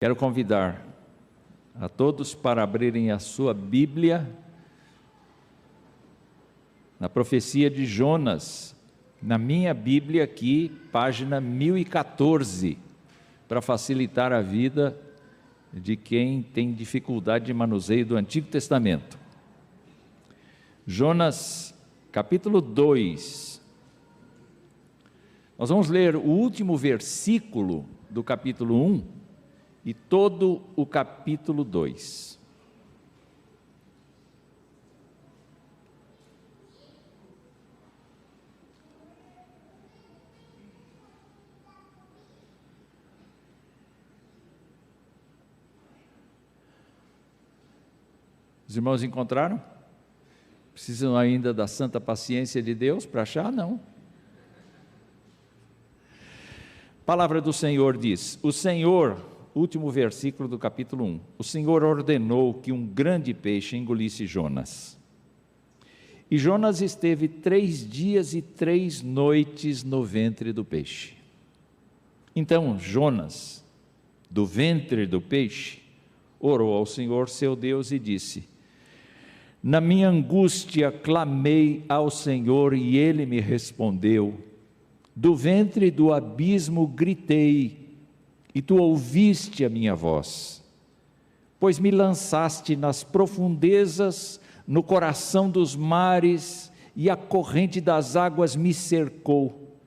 Quero convidar a todos para abrirem a sua Bíblia na profecia de Jonas, na minha Bíblia aqui, página 1014, para facilitar a vida de quem tem dificuldade de manuseio do Antigo Testamento. Jonas, capítulo 2. Nós vamos ler o último versículo do capítulo 1 e todo o capítulo 2. Os irmãos encontraram? Precisam ainda da santa paciência de Deus para achar? Não. A palavra do Senhor diz: o Senhor, último versículo do capítulo 1, o Senhor ordenou que um grande peixe engolisse Jonas. E Jonas esteve 3 dias e 3 noites no ventre do peixe. Então Jonas, do ventre do peixe, orou ao Senhor seu Deus e disse: na minha angústia clamei ao Senhor e Ele me respondeu. Do ventre do abismo gritei, e Tu ouviste a minha voz. Pois me lançaste nas profundezas, no coração dos mares, e a corrente das águas me cercou.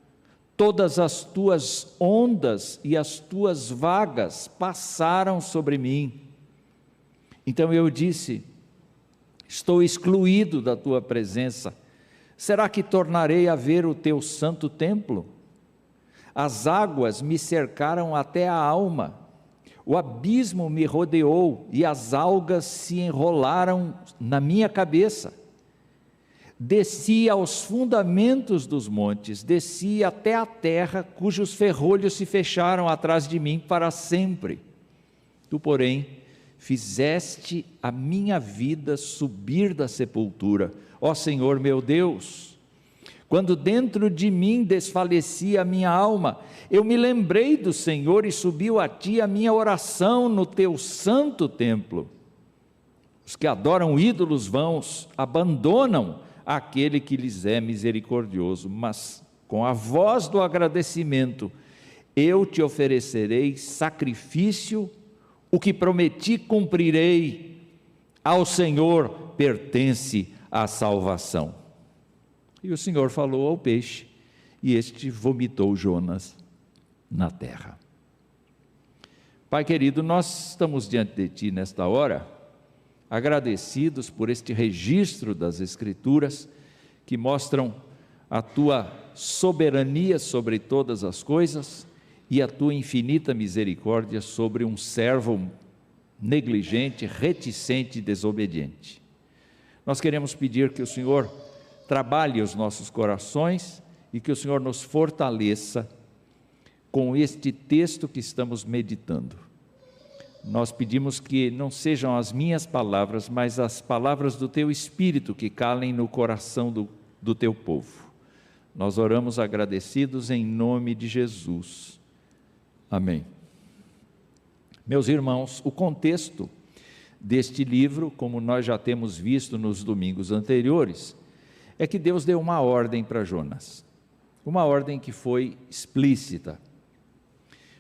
Todas as Tuas ondas e as Tuas vagas passaram sobre mim. Então eu disse: estou excluído da Tua presença. Será que tornarei a ver o Teu santo templo? As águas me cercaram até a alma, o abismo me rodeou e as algas se enrolaram na minha cabeça. Desci aos fundamentos dos montes, desci até a terra, cujos ferrolhos se fecharam atrás de mim para sempre. Tu, porém, fizeste a minha vida subir da sepultura, ó Senhor meu Deus. Quando dentro de mim desfalecia a minha alma, eu me lembrei do Senhor e subiu a Ti a minha oração no Teu santo templo. Os que adoram ídolos vãos abandonam aquele que lhes é misericordioso, mas com a voz do agradecimento eu Te oferecerei sacrifício. O que prometi cumprirei, ao Senhor pertence a salvação. E o Senhor falou ao peixe, e este vomitou Jonas na terra. Pai querido, nós estamos diante de Ti nesta hora, agradecidos por este registro das Escrituras, que mostram a Tua soberania sobre todas as coisas, e a Tua infinita misericórdia sobre um servo negligente, reticente e desobediente. Nós queremos pedir que o Senhor trabalhe os nossos corações e que o Senhor nos fortaleça com este texto que estamos meditando. Nós pedimos que não sejam as minhas palavras, mas as palavras do Teu Espírito que calem no coração do Teu povo. Nós oramos agradecidos em nome de Jesus. Amém. Meus irmãos, o contexto deste livro, como nós já temos visto nos domingos anteriores, é que Deus deu uma ordem para Jonas, uma ordem que foi explícita.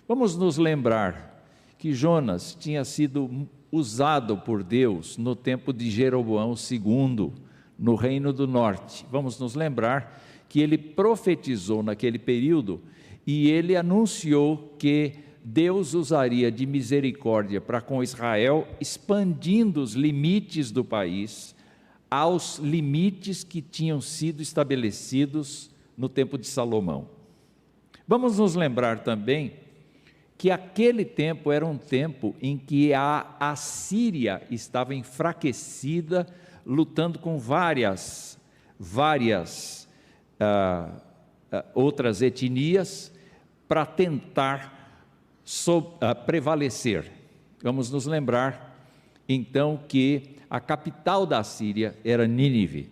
Vamos nos lembrar que Jonas tinha sido usado por Deus no tempo de Jeroboão II, no Reino do Norte. Vamos nos lembrar que ele profetizou naquele período e ele anunciou que Deus usaria de misericórdia para com Israel, expandindo os limites do país aos limites que tinham sido estabelecidos no tempo de Salomão. Vamos nos lembrar também que aquele tempo era um tempo em que a Assíria estava enfraquecida, lutando com várias outras etnias para tentar prevalecer. Vamos nos lembrar então que a capital da Síria era Nínive,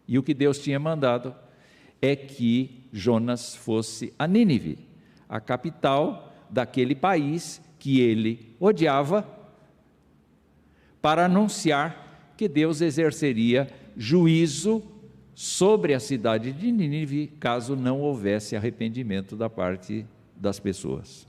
e o que Deus tinha mandado é que Jonas fosse a Nínive, a capital daquele país que ele odiava, para anunciar que Deus exerceria juízo sobre a cidade de Nínive, caso não houvesse arrependimento da parte das pessoas.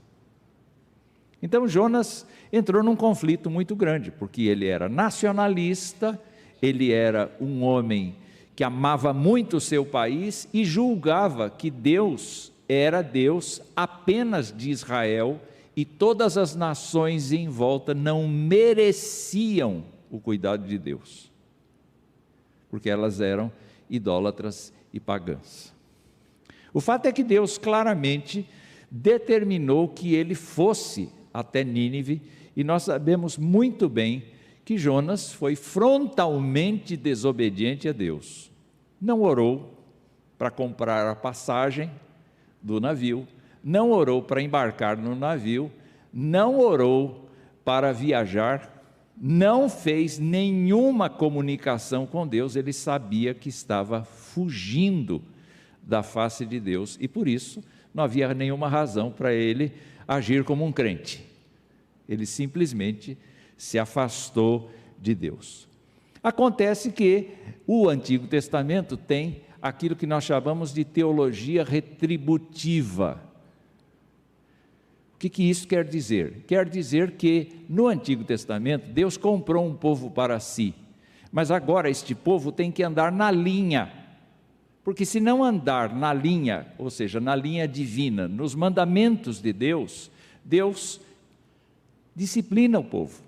Então Jonas entrou num conflito muito grande, porque ele era nacionalista, ele era um homem que amava muito o seu país e julgava que Deus era Deus apenas de Israel e todas as nações em volta não mereciam o cuidado de Deus, porque elas eram idólatras e pagãs. O fato é que Deus claramente determinou que ele fosse até Nínive, e nós sabemos muito bem que Jonas foi frontalmente desobediente a Deus. Não orou para comprar a passagem do navio, não orou para embarcar no navio, não orou para viajar, não fez nenhuma comunicação com Deus. Ele sabia que estava fugindo da face de Deus, e por isso não havia nenhuma razão para ele agir como um crente. Ele simplesmente se afastou de Deus. Acontece que o Antigo Testamento tem aquilo que nós chamamos de teologia retributiva. O que isso quer dizer? Quer dizer que no Antigo Testamento Deus comprou um povo para si, mas agora este povo tem que andar na linha, porque se não andar na linha, ou seja, na linha divina, nos mandamentos de Deus, Deus disciplina o povo.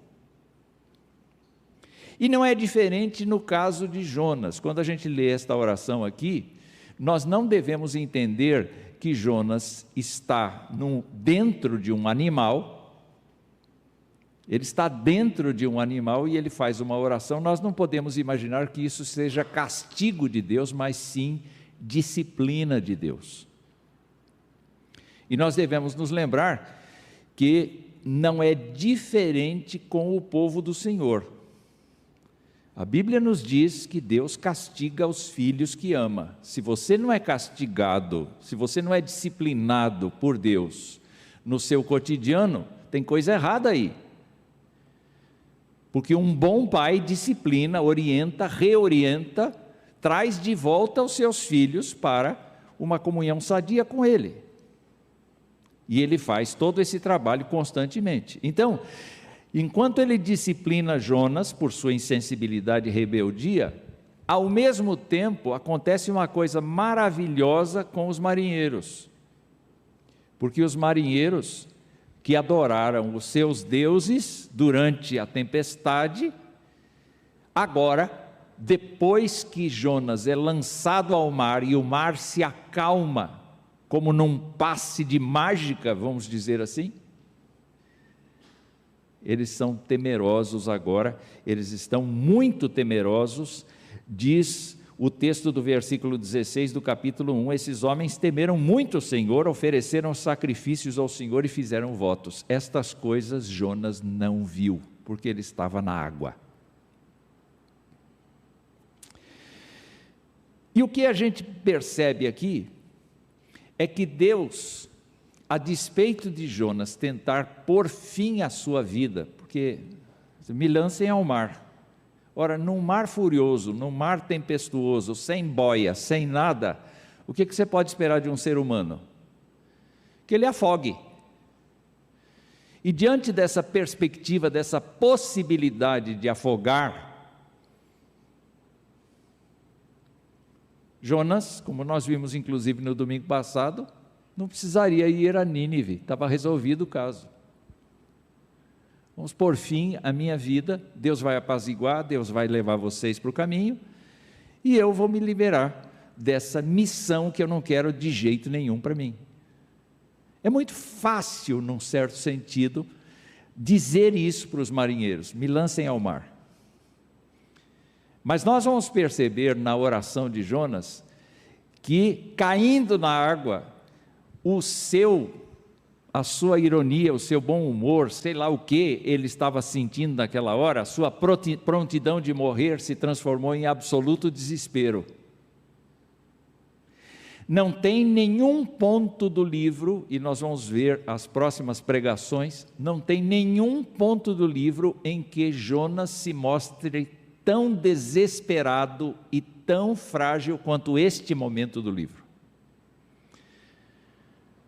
E não é diferente no caso de Jonas. Quando a gente lê esta oração aqui, nós não devemos entender que Jonas está dentro de um animal. Ele está dentro de um animal e ele faz uma oração. Nós não podemos imaginar que isso seja castigo de Deus, mas sim disciplina de Deus. E nós devemos nos lembrar que não é diferente com o povo do Senhor. A Bíblia nos diz que Deus castiga os filhos que ama. Se você não é castigado, se você não é disciplinado por Deus no seu cotidiano, tem coisa errada aí. Porque um bom pai disciplina, orienta, reorienta, traz de volta os seus filhos para uma comunhão sadia com ele. E ele faz todo esse trabalho constantemente. Então, enquanto ele disciplina Jonas por sua insensibilidade e rebeldia, ao mesmo tempo acontece uma coisa maravilhosa com os marinheiros. Porque os marinheiros que adoraram os seus deuses durante a tempestade, agora, depois que Jonas é lançado ao mar e o mar se acalma, como num passe de mágica, vamos dizer assim, eles são temerosos agora, eles estão muito temerosos. Diz o texto do versículo 16 do capítulo 1, esses homens temeram muito o Senhor, ofereceram sacrifícios ao Senhor e fizeram votos. Estas coisas Jonas não viu, porque ele estava na água. E o que a gente percebe aqui é que Deus, a despeito de Jonas tentar pôr fim à sua vida, porque me lancem ao mar. Ora, num mar furioso, num mar tempestuoso, sem boia, sem nada, o que você pode esperar de um ser humano? Que ele afogue. E diante dessa perspectiva, dessa possibilidade de afogar, Jonas, como nós vimos inclusive no domingo passado, não precisaria ir a Nínive, estava resolvido o caso. Vamos pôr fim à minha vida, Deus vai apaziguar, Deus vai levar vocês para o caminho, e eu vou me liberar dessa missão que eu não quero de jeito nenhum para mim. É muito fácil, num certo sentido, dizer isso para os marinheiros, me lancem ao mar. Mas nós vamos perceber na oração de Jonas, que caindo na água, a sua ironia, o seu bom humor, sei lá o que ele estava sentindo naquela hora, a sua prontidão de morrer se transformou em absoluto desespero. Não tem nenhum ponto do livro, e nós vamos ver as próximas pregações, não tem nenhum ponto do livro em que Jonas se mostre tão desesperado e tão frágil quanto este momento do livro.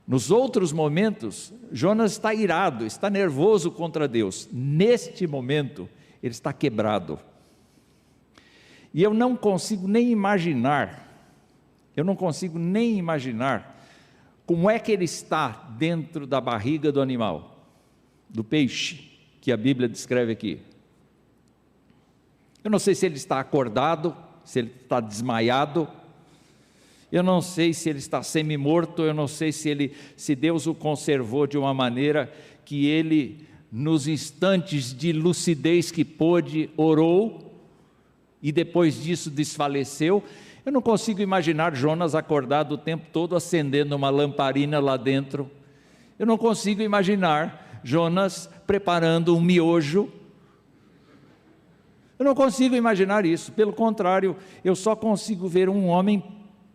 Nos outros momentos, Jonas está irado, está nervoso contra Deus. Neste momento, ele está quebrado. E eu não consigo nem imaginar como é que ele está dentro da barriga do animal, do peixe, que a Bíblia descreve aqui. Eu não sei se ele está acordado, se ele está desmaiado, eu não sei se ele está semi-morto, eu não sei se Deus o conservou de uma maneira que ele, nos instantes de lucidez que pôde, orou, e depois disso desfaleceu. Eu não consigo imaginar Jonas acordado o tempo todo acendendo uma lamparina lá dentro. Eu não consigo imaginar Jonas preparando um miojo. Eu não consigo imaginar isso. Pelo contrário, eu só consigo ver um homem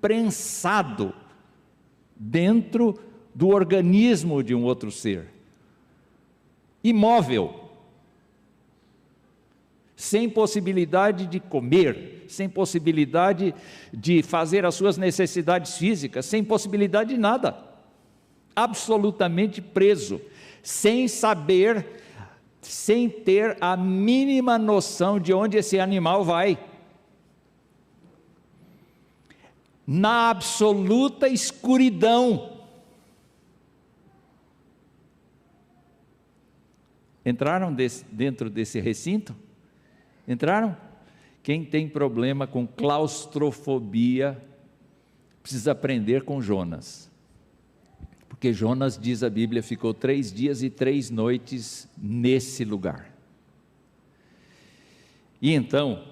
prensado dentro do organismo de um outro ser, imóvel, sem possibilidade de comer, sem possibilidade de fazer as suas necessidades físicas, sem possibilidade de nada, absolutamente preso, sem saber, sem ter a mínima noção de onde esse animal vai, na absoluta escuridão. Entraram dentro desse recinto? Entraram? Quem tem problema com claustrofobia precisa aprender com Jonas, porque Jonas, diz a Bíblia, ficou 3 dias e 3 noites nesse lugar. E então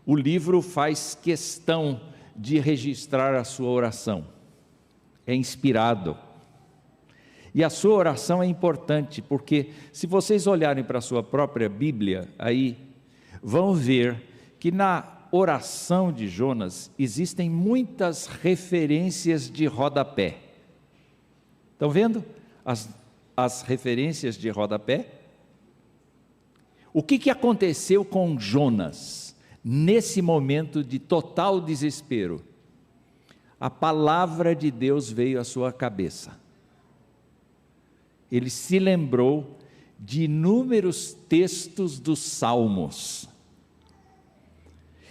o livro faz questão de registrar a sua oração, é inspirado, e a sua oração é importante, porque se vocês olharem para a sua própria Bíblia, aí vão ver que na oração de Jonas existem muitas referências de rodapé. Estão vendo as referências de rodapé? O que aconteceu com Jonas nesse momento de total desespero? A palavra de Deus veio à sua cabeça. Ele se lembrou de inúmeros textos dos Salmos,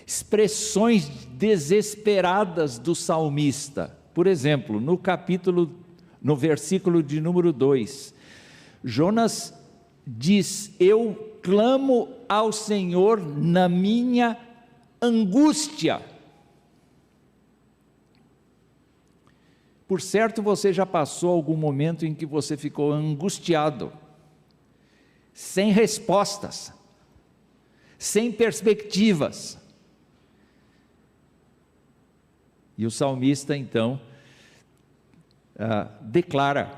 expressões desesperadas do salmista. Por exemplo, no versículo de número 2, Jonas diz: eu clamo ao Senhor na minha angústia. Por certo, você já passou algum momento em que você ficou angustiado, sem respostas, sem perspectivas. E o salmista então declara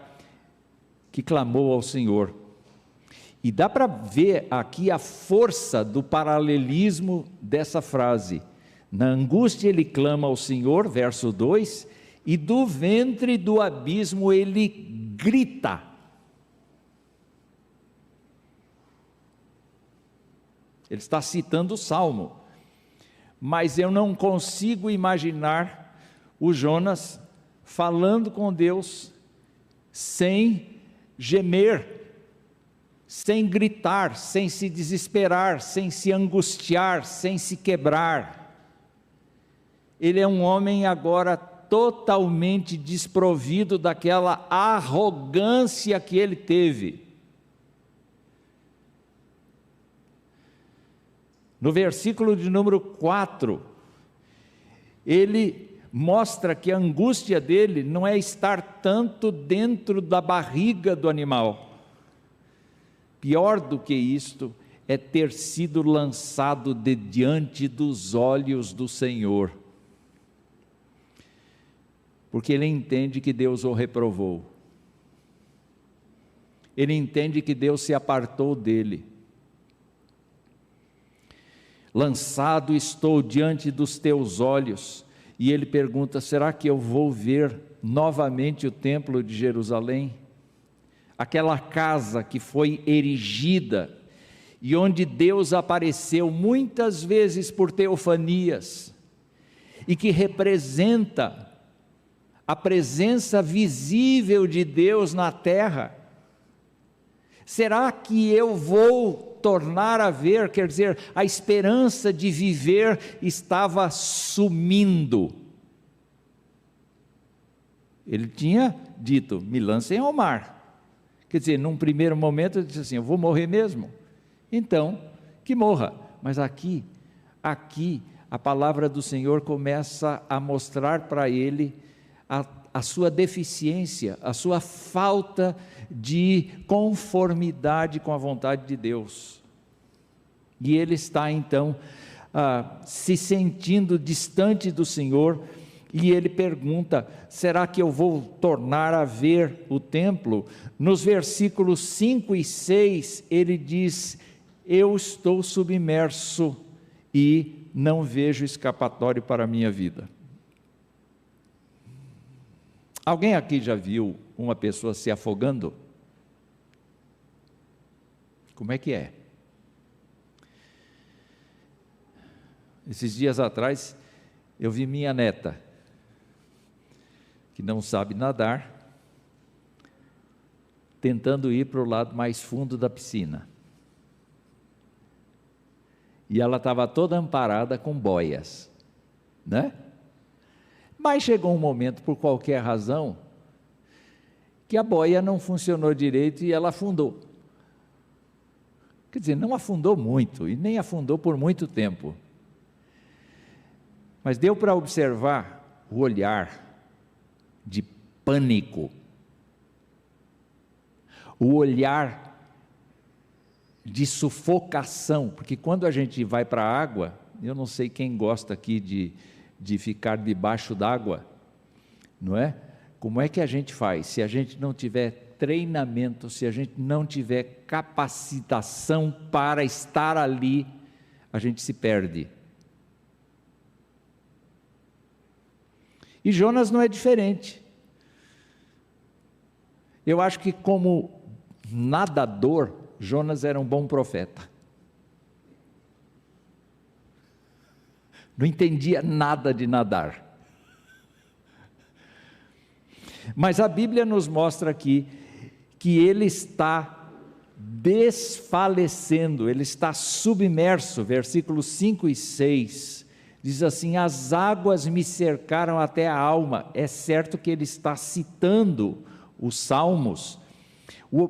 que clamou ao Senhor. E dá para ver aqui a força do paralelismo dessa frase. Na angústia ele clama ao Senhor, verso 2, e do ventre do abismo ele grita. Ele está citando o Salmo, mas eu não consigo imaginar o Jonas falando com Deus sem gemer, sem gritar, sem se desesperar, sem se angustiar, sem se quebrar. Ele é um homem agora totalmente desprovido daquela arrogância que ele teve. No versículo de número 4, ele mostra que a angústia dele não é estar tanto dentro da barriga do animal. Pior do que isto é ter sido lançado de diante dos olhos do Senhor, porque ele entende que Deus o reprovou, ele entende que Deus se apartou dele. Lançado estou diante dos teus olhos, e ele pergunta: será que eu vou ver novamente o templo de Jerusalém? Aquela casa que foi erigida e onde Deus apareceu muitas vezes por teofanias, e que representa a presença visível de Deus na terra. Será que eu vou tornar a ver? Quer dizer, a esperança de viver estava sumindo. Ele tinha dito: me lancem ao mar. Quer dizer, num primeiro momento ele disse assim: eu vou morrer mesmo, então que morra. Mas aqui a palavra do Senhor começa a mostrar para ele a sua deficiência, a sua falta de conformidade com a vontade de Deus, e ele está então se sentindo distante do Senhor, e ele pergunta: será que eu vou tornar a ver o templo? Nos versículos 5 e 6 ele diz: eu estou submerso e não vejo escapatório para a minha vida. Alguém aqui já viu uma pessoa se afogando? Como é que é? Esses dias atrás, eu vi minha neta, que não sabe nadar, tentando ir para o lado mais fundo da piscina. E ela estava toda amparada com boias, né? Mas chegou um momento, por qualquer razão, que a boia não funcionou direito e ela afundou. Quer dizer, não afundou muito, e nem afundou por muito tempo. Mas deu para observar o olhar de pânico, o olhar de sufocação, porque quando a gente vai para a água, eu não sei quem gosta aqui de ficar debaixo d'água, não é? Como é que a gente faz? Se a gente não tiver treinamento, se a gente não tiver capacitação para estar ali, a gente se perde. E Jonas não é diferente. Eu acho que, como nadador, Jonas era um bom profeta. Não entendia nada de nadar. Mas a Bíblia nos mostra aqui que ele está desfalecendo, ele está submerso. Versículos 5 e 6 diz assim: as águas me cercaram até a alma. É certo que ele está citando os Salmos,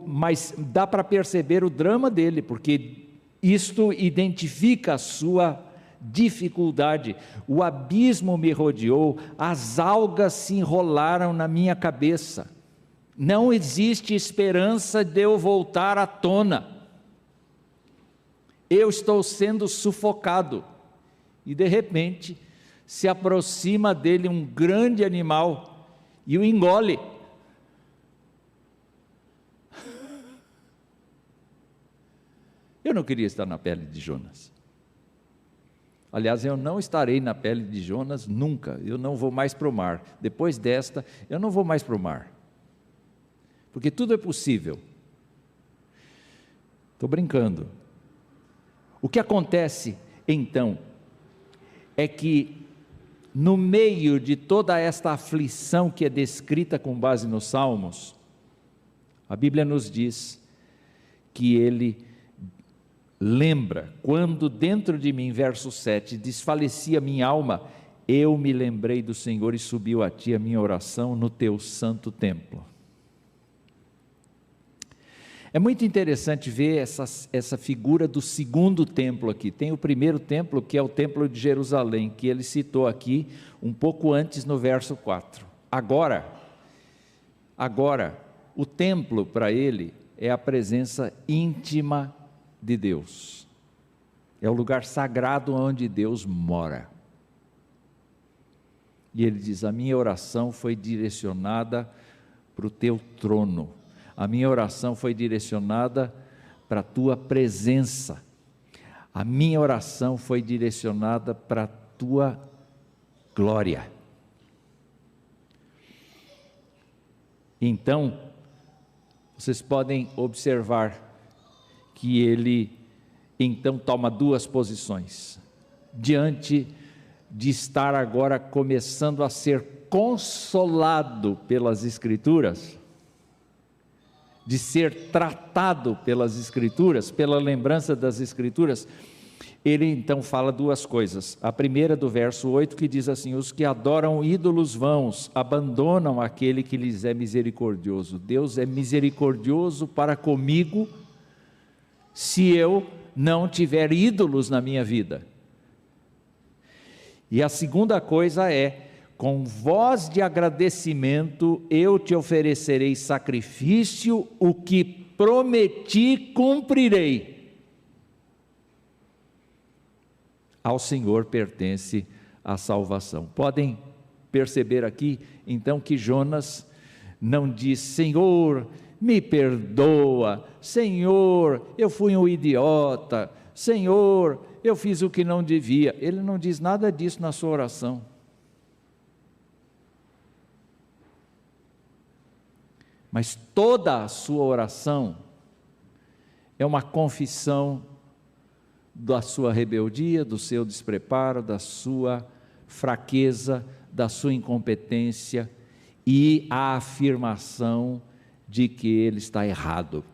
mas dá para perceber o drama dele, porque isto identifica a sua dificuldade. O abismo me rodeou, as algas se enrolaram na minha cabeça, não existe esperança de eu voltar à tona, eu estou sendo sufocado. E de repente se aproxima dele um grande animal e o engole. Eu não queria estar na pele de Jonas. Aliás, eu não estarei na pele de Jonas nunca. Eu não vou mais para o mar. Depois desta, eu não vou mais para o mar. Porque tudo é possível. Estou brincando. O que acontece, então, é que no meio de toda esta aflição que é descrita com base nos Salmos, a Bíblia nos diz que ele lembra, quando dentro de mim, verso 7, desfalecia minha alma, eu me lembrei do Senhor e subiu a ti a minha oração no teu santo templo. É muito interessante ver essa figura do segundo templo aqui. Tem o primeiro templo, que é o templo de Jerusalém, que ele citou aqui um pouco antes no verso 4. Agora, o templo para ele é a presença íntima de Deus. É o lugar sagrado onde Deus mora. E ele diz: a minha oração foi direcionada para o teu trono. A minha oração foi direcionada para a tua presença. A minha oração foi direcionada para a tua glória. Então, vocês podem observar que ele então toma duas posições, diante de estar agora começando a ser consolado pelas Escrituras, de ser tratado pelas Escrituras, pela lembrança das Escrituras. Ele então fala duas coisas. A primeira do verso 8, que diz assim: os que adoram ídolos vãos abandonam aquele que lhes é misericordioso. Deus é misericordioso para comigo se eu não tiver ídolos na minha vida. E a segunda coisa é: com voz de agradecimento eu te oferecerei sacrifício, o que prometi cumprirei. Ao Senhor pertence a salvação. Podem perceber aqui, então, que Jonas não diz: Senhor, me perdoa, Senhor, eu fui um idiota, Senhor, eu fiz o que não devia. Ele não diz nada disso na sua oração. Mas toda a sua oração é uma confissão da sua rebeldia, do seu despreparo, da sua fraqueza, da sua incompetência e a afirmação de que ele está errado.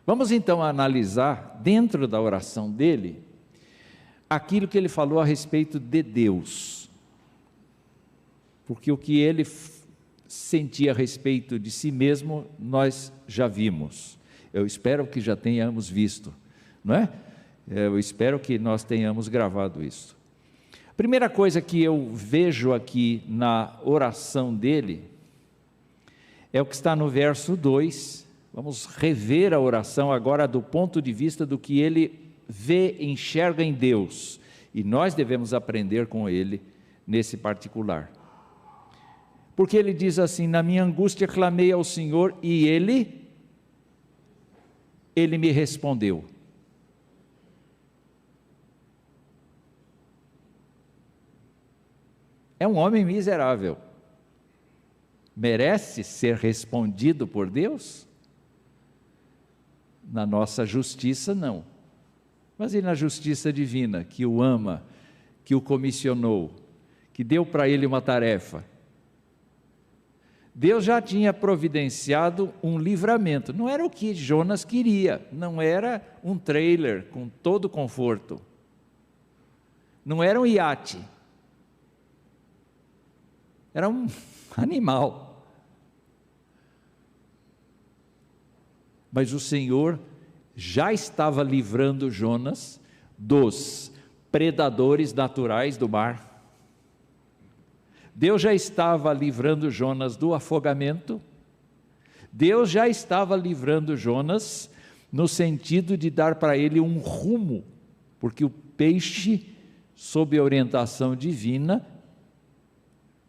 Vamos então analisar, dentro da oração dele, aquilo que ele falou a respeito de Deus. Porque o que ele sentia a respeito de si mesmo, nós já vimos. Eu espero que já tenhamos visto, não é? Eu espero que nós tenhamos gravado isso. A primeira coisa que eu vejo aqui na oração dele é o que está no verso 2. Vamos rever a oração agora do ponto de vista do que ele vê, enxerga em Deus. E nós devemos aprender com ele nesse particular. Porque ele diz assim: na minha angústia clamei ao Senhor e Ele me respondeu. É um homem miserável. Merece ser respondido por Deus? Na nossa justiça, não. Mas e na justiça divina, que o ama, que o comissionou, que deu para ele uma tarefa? Deus já tinha providenciado um livramento. Não era o que Jonas queria, não era um trailer com todo conforto, não era um iate, era um animal. Mas o Senhor já estava livrando Jonas dos predadores naturais do mar. Deus já estava livrando Jonas do afogamento. Deus já estava livrando Jonas no sentido de dar para ele um rumo, porque o peixe, sob orientação divina,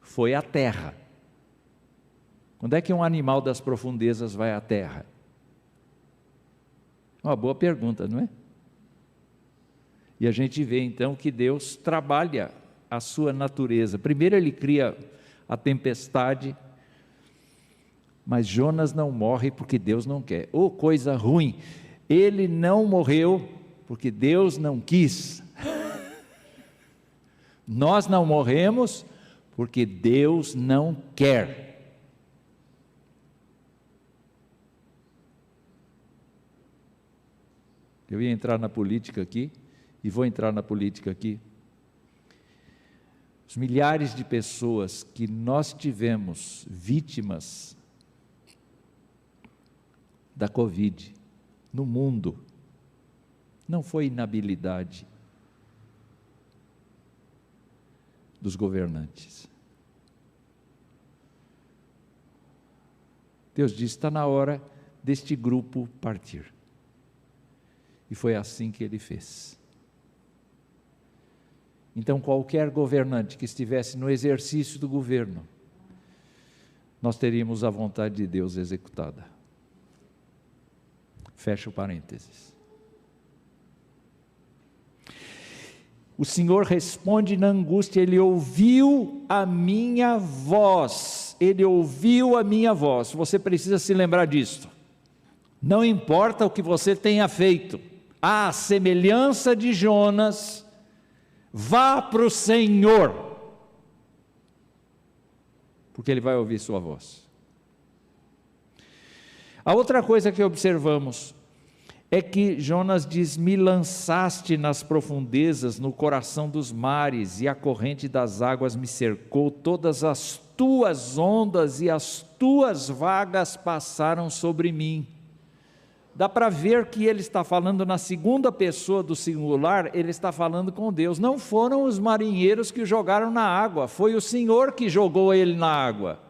foi à terra. Quando é que um animal das profundezas vai à terra? Uma boa pergunta, não é? E a gente vê então que Deus trabalha a sua natureza. Primeiro ele cria a tempestade, mas Jonas não morre porque Deus não quer. Oh, coisa ruim! Ele não morreu porque Deus não quis. Nós não morremos porque Deus não quer. Eu ia entrar na política aqui, e vou entrar na política aqui. Os milhares de pessoas que nós tivemos vítimas da Covid no mundo, não foi inabilidade dos governantes. Deus disse: está na hora deste grupo partir. E foi assim que ele fez. Então, qualquer governante que estivesse no exercício do governo, nós teríamos a vontade de Deus executada. Fecha o parênteses. O Senhor responde na angústia, Ele ouviu a minha voz, Ele ouviu a minha voz. Você precisa se lembrar disso. Não importa o que você tenha feito, à semelhança de Jonas, vá para o Senhor, porque Ele vai ouvir sua voz. A outra coisa que observamos é que Jonas diz: me lançaste nas profundezas, no coração dos mares, e a corrente das águas me cercou, todas as tuas ondas e as tuas vagas passaram sobre mim. Dá para ver que ele está falando na segunda pessoa do singular, ele está falando com Deus. Não foram os marinheiros que o jogaram na água, foi o Senhor que jogou ele na água.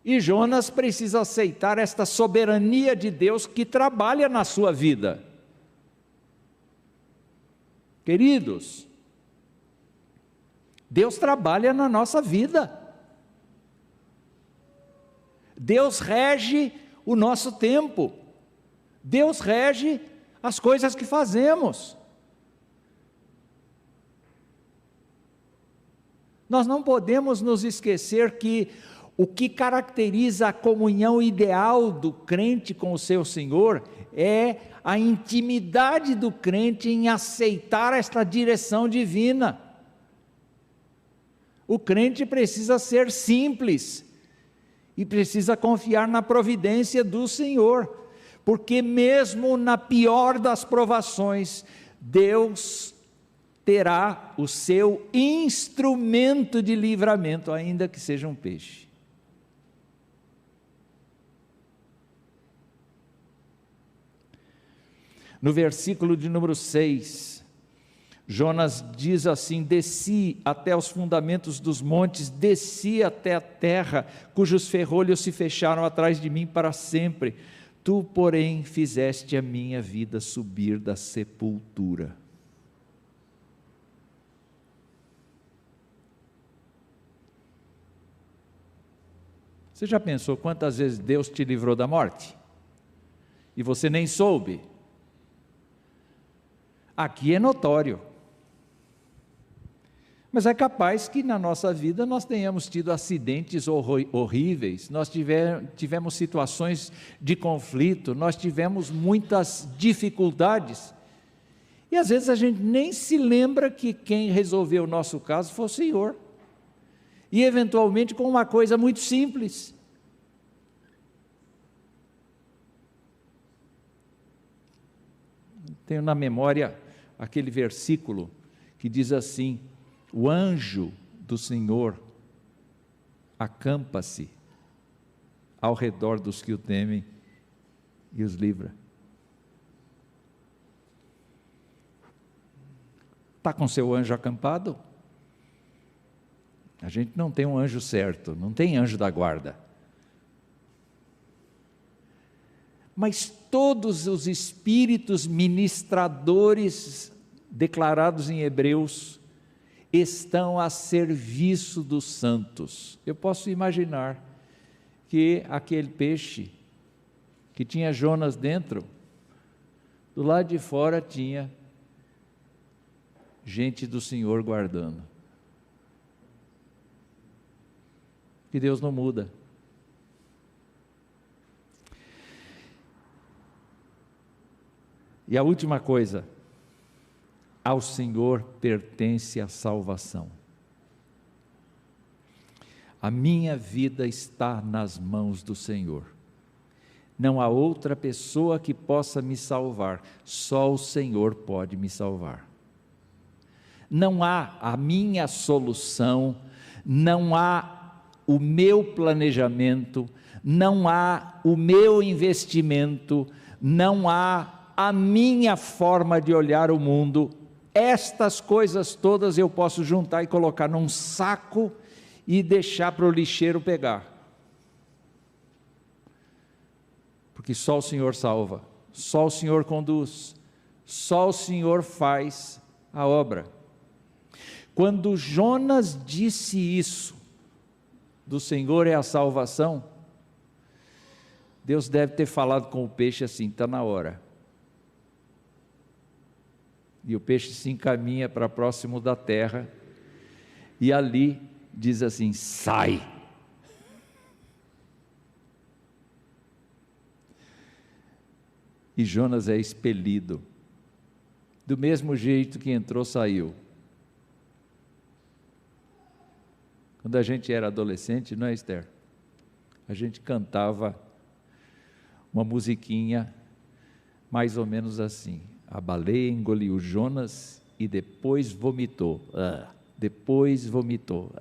E Jonas precisa aceitar esta soberania de Deus que trabalha na sua vida. Queridos, Deus trabalha na nossa vida. Deus rege o nosso tempo. Deus rege as coisas que fazemos. Nós não podemos nos esquecer que o que caracteriza a comunhão ideal do crente com o seu Senhor é a intimidade do crente em aceitar esta direção divina. O crente precisa ser simples e precisa confiar na providência do Senhor, porque mesmo na pior das provações, Deus terá o seu instrumento de livramento, ainda que seja um peixe. No versículo de número 6, Jonas diz assim: desci até os fundamentos dos montes, desci até a terra, cujos ferrolhos se fecharam atrás de mim para sempre. Tu, porém, fizeste a minha vida subir da sepultura. Você já pensou quantas vezes Deus te livrou da morte? E você nem soube? Aqui é notório. Mas é capaz que na nossa vida nós tenhamos tido acidentes horríveis, nós tivemos situações de conflito, nós tivemos muitas dificuldades. E às vezes a gente nem se lembra que quem resolveu o nosso caso foi o Senhor. E eventualmente com uma coisa muito simples. Tenho na memória aquele versículo que diz assim: o anjo do Senhor acampa-se ao redor dos que o temem e os livra. Está com seu anjo acampado? A gente não tem um anjo certo, não tem anjo da guarda. Mas todos os espíritos ministradores declarados em Hebreus estão a serviço dos santos. Eu posso imaginar que aquele peixe que tinha Jonas dentro, do lado de fora tinha gente do Senhor guardando. Que Deus não muda. E a última coisa, ao Senhor pertence a salvação. A minha vida está nas mãos do Senhor. Não há outra pessoa que possa me salvar, só o Senhor pode me salvar. Não há a minha solução, não há o meu planejamento, não há o meu investimento, não há a minha forma de olhar o mundo. Estas coisas todas eu posso juntar e colocar num saco e deixar para o lixeiro pegar. Porque só o Senhor salva, só o Senhor conduz, só o Senhor faz a obra. Quando Jonas disse isso, do Senhor é a salvação, Deus deve ter falado com o peixe assim: está na hora. E o peixe se encaminha para próximo da terra, e ali diz assim: sai. E Jonas é expelido, do mesmo jeito que entrou, saiu. Quando a gente era adolescente, não é, Esther? A gente cantava uma musiquinha mais ou menos assim: a baleia engoliu Jonas e depois vomitou, depois vomitou,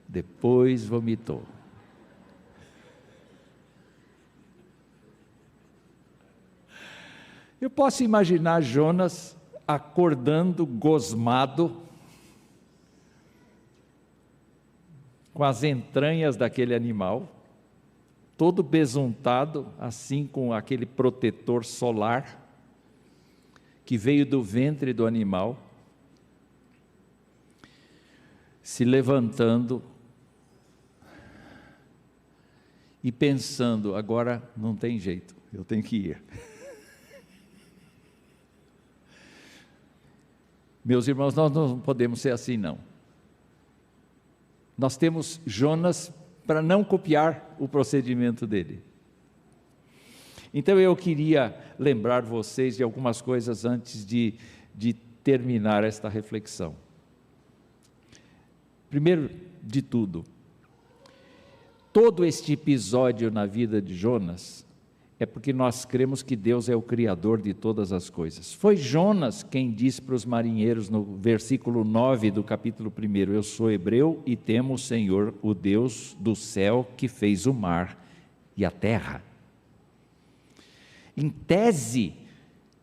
depois vomitou. Eu posso imaginar Jonas acordando gosmado, com as entranhas daquele animal, todo besuntado, assim, com aquele protetor solar, que veio do ventre do animal, se levantando e pensando: agora não tem jeito, eu tenho que ir. Meus irmãos, nós não podemos ser assim, não. Nós temos Jonas para não copiar o procedimento dele. Então eu queria lembrar vocês de algumas coisas antes de terminar esta reflexão. Primeiro de tudo, todo este episódio na vida de Jonas é porque nós cremos que Deus é o Criador de todas as coisas. Foi Jonas quem disse para os marinheiros no versículo 9 do capítulo 1, eu sou hebreu e temo o Senhor, o Deus do céu que fez o mar e a terra. Em tese,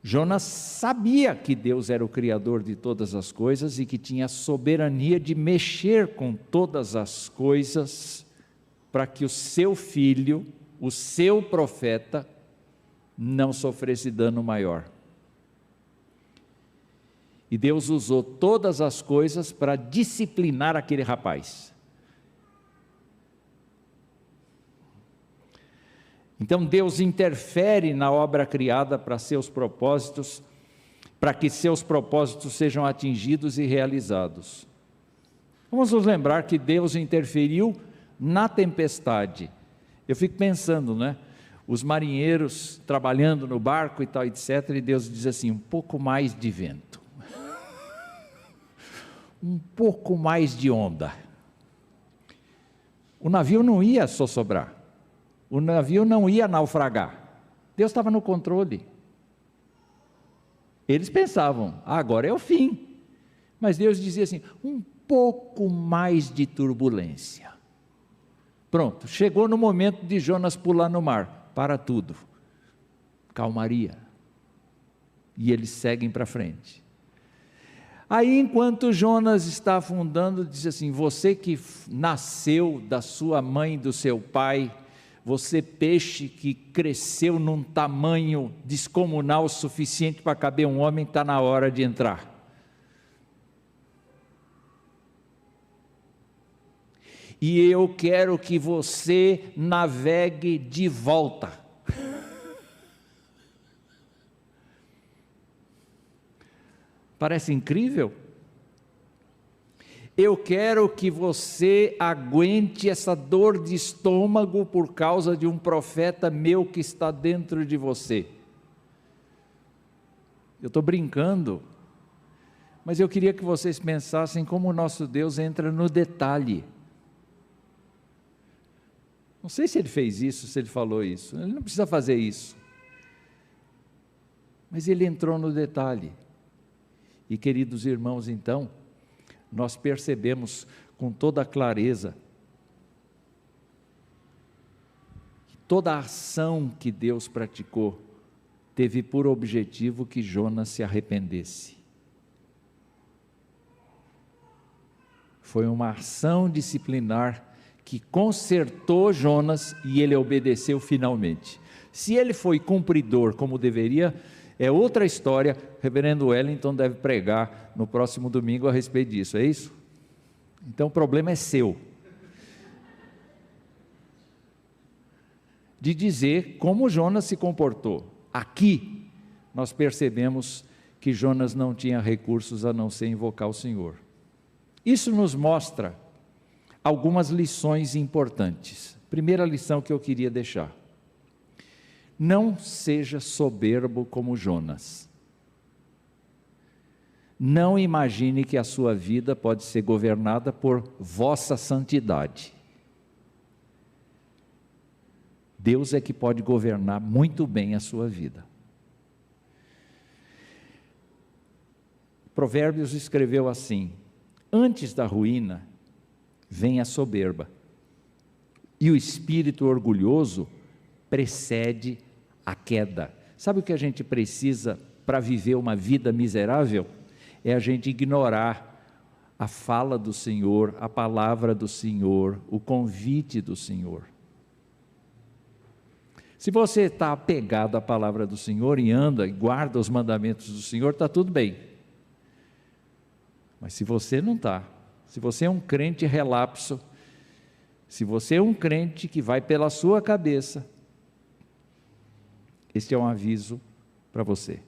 Jonas sabia que Deus era o Criador de todas as coisas e que tinha a soberania de mexer com todas as coisas para que o seu filho, o seu profeta, não sofresse dano maior. E Deus usou todas as coisas para disciplinar aquele rapaz. Então Deus interfere na obra criada para seus propósitos, para que seus propósitos sejam atingidos e realizados. Vamos nos lembrar que Deus interferiu na tempestade. Eu fico pensando, né? Os marinheiros trabalhando no barco e tal, etc. E Deus diz assim: um pouco mais de vento, um pouco mais de onda. O navio não ia sossobrar, o navio não ia naufragar. Deus estava no controle. Eles pensavam: agora é o fim. Mas Deus dizia assim: um pouco mais de turbulência. Pronto, chegou no momento de Jonas pular no mar, para tudo, calmaria, e eles seguem para frente. Aí enquanto Jonas está afundando, diz assim: você que nasceu da sua mãe e do seu pai, você peixe que cresceu num tamanho descomunal suficiente para caber um homem, está na hora de entrar. E eu quero que você navegue de volta. Parece incrível? Eu quero que você aguente essa dor de estômago por causa de um profeta meu que está dentro de você. Eu estou brincando, mas eu queria que vocês pensassem como o nosso Deus entra no detalhe. Não sei se ele fez isso, se ele falou isso, ele não precisa fazer isso, mas ele entrou no detalhe. E queridos irmãos, então, nós percebemos com toda a clareza que toda a ação que Deus praticou teve por objetivo que Jonas se arrependesse. Foi uma ação disciplinar que consertou Jonas e ele obedeceu finalmente. Se ele foi cumpridor como deveria, é outra história. Reverendo Wellington deve pregar no próximo domingo a respeito disso, é isso? Então o problema é seu, de dizer como Jonas se comportou. Aqui nós percebemos que Jonas não tinha recursos a não ser invocar o Senhor. Isso nos mostra algumas lições importantes. Primeira lição que eu queria deixar: não seja soberbo como Jonas. Não imagine que a sua vida pode ser governada por vossa santidade. Deus é que pode governar muito bem a sua vida. Provérbios escreveu assim: antes da ruína vem a soberba, e o espírito orgulhoso precede a queda. Sabe o que a gente precisa para viver uma vida miserável? É a gente ignorar a fala do Senhor, a palavra do Senhor, o convite do Senhor. Se você está apegado à palavra do Senhor e anda e guarda os mandamentos do Senhor, está tudo bem. Mas se você não está, se você é um crente relapso, se você é um crente que vai pela sua cabeça, este é um aviso para você.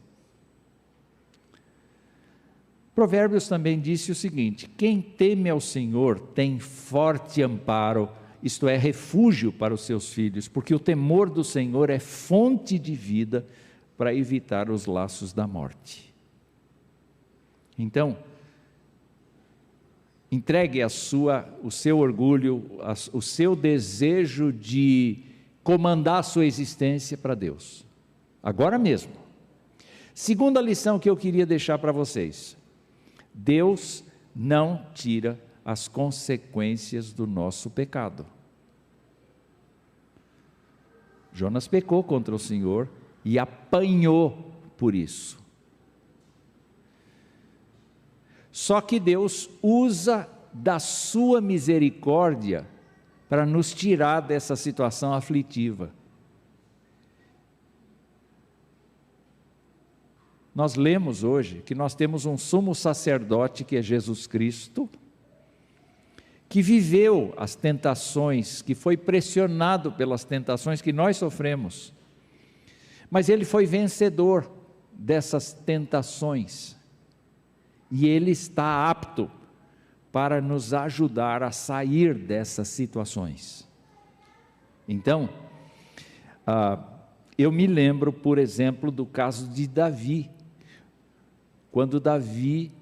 Provérbios também disse o seguinte: quem teme ao Senhor tem forte amparo, isto é, refúgio para os seus filhos, porque o temor do Senhor é fonte de vida para evitar os laços da morte. Então, entregue o seu orgulho, o seu desejo de comandar a sua existência para Deus, agora mesmo. Segunda lição que eu queria deixar para vocês: Deus não tira as consequências do nosso pecado. Jonas pecou contra o Senhor e apanhou por isso. Só que Deus usa da sua misericórdia para nos tirar dessa situação aflitiva. Nós lemos hoje que nós temos um sumo sacerdote, que é Jesus Cristo, que viveu as tentações, que foi pressionado pelas tentações que nós sofremos, mas ele foi vencedor dessas tentações, e ele está apto para nos ajudar a sair dessas situações. Então, eu me lembro, por exemplo, do caso de Davi, quando Davi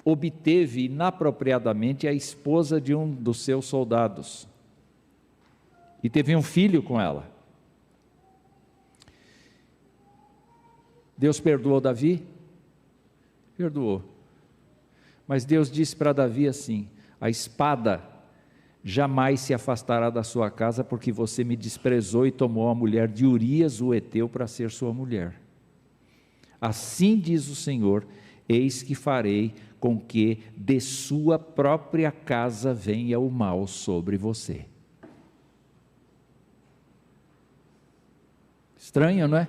obteve inapropriadamente a esposa de um dos seus soldados, e teve um filho com ela. Deus perdoou Davi? Perdoou. Mas Deus disse para Davi assim: a espada jamais se afastará da sua casa, porque você me desprezou e tomou a mulher de Urias, o heteu, para ser sua mulher. Assim diz o Senhor: eis que farei com que de sua própria casa venha o mal sobre você. Estranho, não é?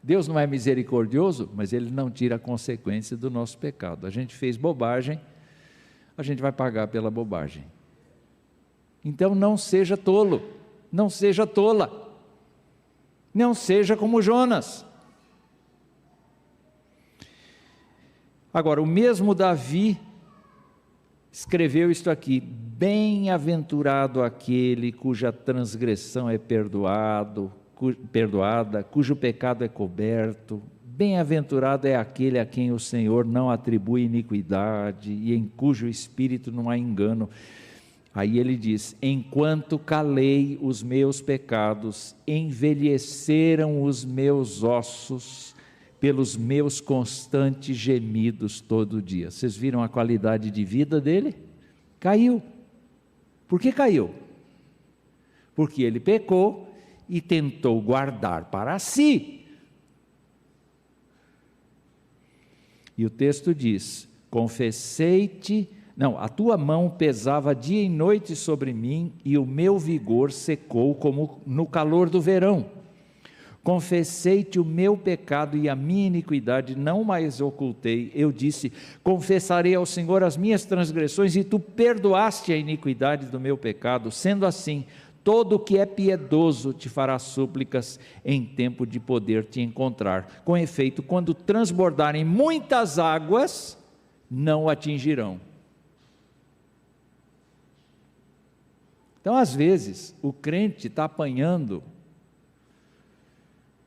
Deus não é misericordioso, mas Ele não tira a consequência do nosso pecado. A gente fez bobagem, a gente vai pagar pela bobagem. Então não seja tolo, não seja tola, não seja como Jonas. Agora, o mesmo Davi escreveu isto aqui: bem-aventurado aquele cuja transgressão é perdoada, cujo pecado é coberto. Bem-aventurado é aquele a quem o Senhor não atribui iniquidade e em cujo espírito não há engano. Aí ele diz: enquanto calei os meus pecados, envelheceram os meus ossos pelos meus constantes gemidos todo dia. Vocês viram a qualidade de vida dele? Caiu. Por que caiu? Porque ele pecou e tentou guardar para si. E o texto diz: a tua mão pesava dia e noite sobre mim, e o meu vigor secou como no calor do verão. Confessei-te o meu pecado e a minha iniquidade não mais ocultei. Eu disse: confessarei ao Senhor as minhas transgressões, e tu perdoaste a iniquidade do meu pecado. Sendo assim, Todo o que é piedoso te fará súplicas em tempo de poder te encontrar. Com efeito, quando transbordarem muitas águas, não o atingirão. Então, às vezes, o crente está apanhando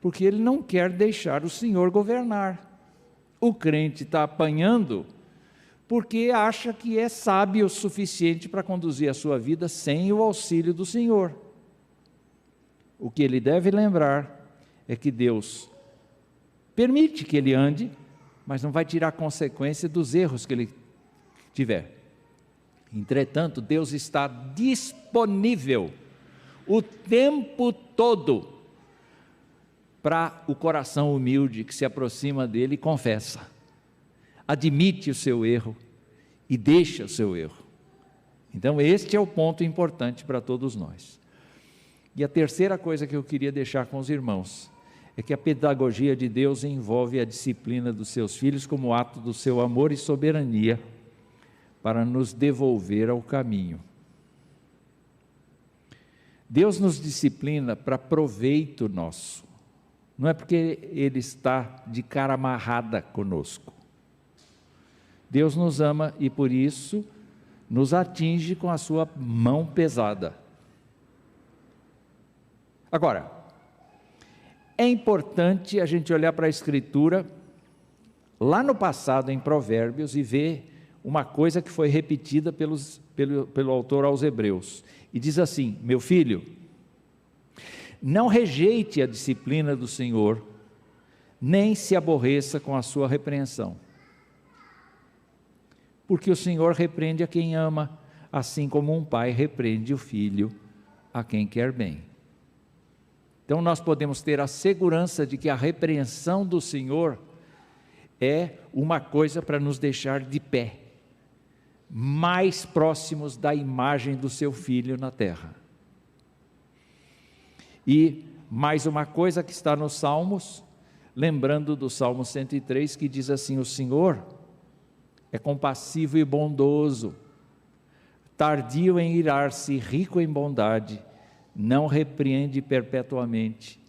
porque ele não quer deixar o Senhor governar. O crente está apanhando porque acha que é sábio o suficiente para conduzir a sua vida sem o auxílio do Senhor. O que ele deve lembrar é que Deus permite que ele ande, mas não vai tirar consequência dos erros que ele tiver. Entretanto, Deus está disponível o tempo todo para o coração humilde que se aproxima dele e confessa, admite o seu erro e deixa o seu erro. Então este é o ponto importante para todos nós. E a terceira coisa que eu queria deixar com os irmãos, é que a pedagogia de Deus envolve a disciplina dos seus filhos como ato do seu amor e soberania, para nos devolver ao caminho. Deus nos disciplina para proveito nosso, não é porque Ele está de cara amarrada conosco. Deus nos ama e por isso nos atinge com a sua mão pesada. Agora, é importante a gente olhar para a Escritura, lá no passado em Provérbios, e ver uma coisa que foi repetida pelo autor aos Hebreus, e diz assim: meu filho, não rejeite a disciplina do Senhor, nem se aborreça com a sua repreensão, porque o Senhor repreende a quem ama, assim como um pai repreende o filho a quem quer bem. Então nós podemos ter a segurança de que a repreensão do Senhor é uma coisa para nos deixar de pé, mais próximos da imagem do seu Filho na terra. E mais uma coisa que está nos Salmos, lembrando do Salmo 103, que diz assim: o Senhor é compassivo e bondoso, tardio em irar-se, rico em bondade, não repreende perpetuamente,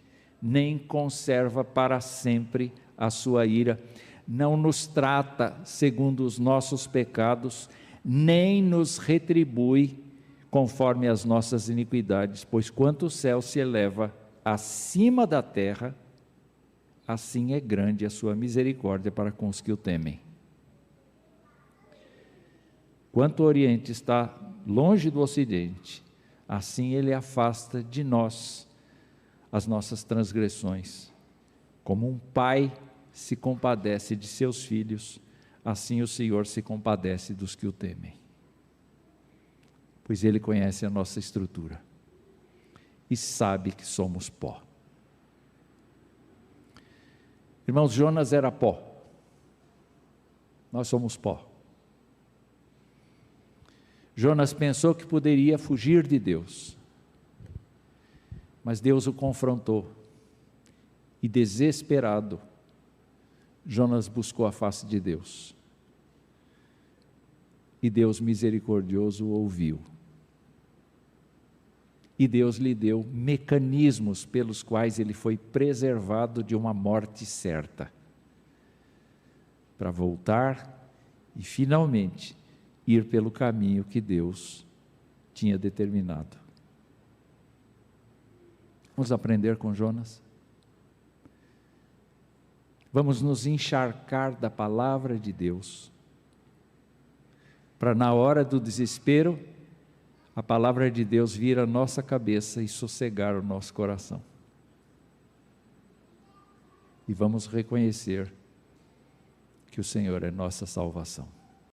nem conserva para sempre a sua ira, não nos trata segundo os nossos pecados, nem nos retribui conforme as nossas iniquidades, pois quanto o céu se eleva acima da terra, assim é grande a sua misericórdia para com os que o temem. Quanto o Oriente está longe do Ocidente, assim Ele afasta de nós as nossas transgressões. Como um pai se compadece de seus filhos, assim o Senhor se compadece dos que o temem. Pois Ele conhece a nossa estrutura e sabe que somos pó. Irmãos, Jonas era pó, nós somos pó. Jonas pensou que poderia fugir de Deus, mas Deus o confrontou, e desesperado, Jonas buscou a face de Deus, e Deus misericordioso o ouviu, e Deus lhe deu mecanismos pelos quais ele foi preservado de uma morte certa, para voltar e finalmente ir pelo caminho que Deus tinha determinado. Vamos aprender com Jonas? Vamos nos encharcar da palavra de Deus, para na hora do desespero, a palavra de Deus vir à nossa cabeça e sossegar o nosso coração. E vamos reconhecer que o Senhor é nossa salvação.